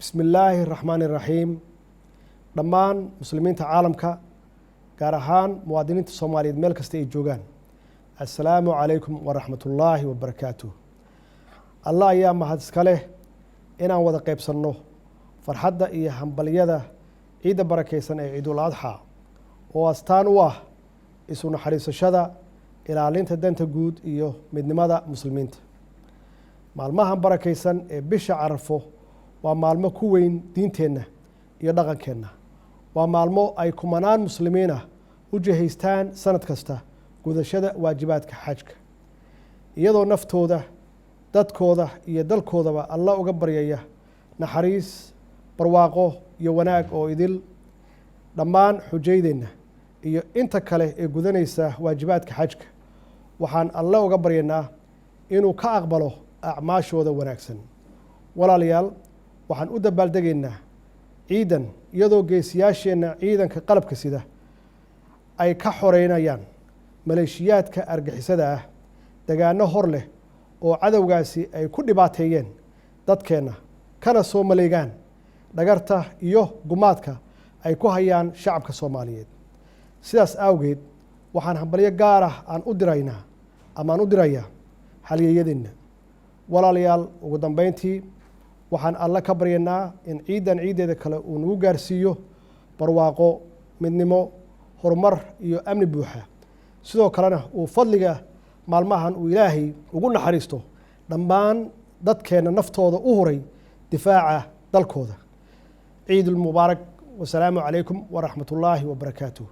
بسم الله الرحمن الرحيم دمان مسلمين عالمك قارهان موادينين الصومالية ميل كستا اي جوغان السلام عليكم ورحمة الله وبركاته الله ايام ما هادسكاله inaan wada qaybsanno farxadda iyo hambaliyada ciida barakeysan ee ciidul adxa oo astaan u ah isu naxariisashada ilaalinta danta guud iyo midnimada muslimiinta maalmahan barakeysan ee bisha carafo waa maalmo ku weyn diinteenna iyo dhaqankeenna waa maalmo ay kumanaan muslimiin ah u jihaystaan sanad kasta gudashada waajibaadka xajka iyadoo naftooda dadkooda iyo dalkoodaba alla uga baryaya naxariis barwaaqo iyo wanaag oo idil dhammaan xujaydeenna iyo inta kale ee gudanaysa waajibaadka xajka waxaan alle uga baryaynaa inuu ka aqbalo acmaashooda wanaagsan walaalayaal waxaan u dabaaldegaynaa ciidan iyadoo geesiyaasheenna ciidanka qalabka sida ay ka xoreynayaan maleeshiyaadka argixisada ah degaano hor leh oo cadowgaasi ay ku dhibaateeyeen dadkeenna kana soo maleegaan dhagarta iyo gumaadka ay ku hayaan shacabka Soomaaliyeed sidaas awgeed waxaan hambalyo gaar ah aan u dirayaa halyeeyadeenna walaalayaal ugu dambeyntii waxaan alla ka baryaynaa in ciideeda kale uu nagu gaarsiiyo barwaaqo midnimo horumar iyo amni buuxa sidoo kalena uu fadliga maalmahan uu ilaahay ugu naxariisto dhammaan dadkeena naftooda u huray difaaca dalkooda ciidul mubaarak wasalaamu calaykum waraxmatullaahi wabarakaatuh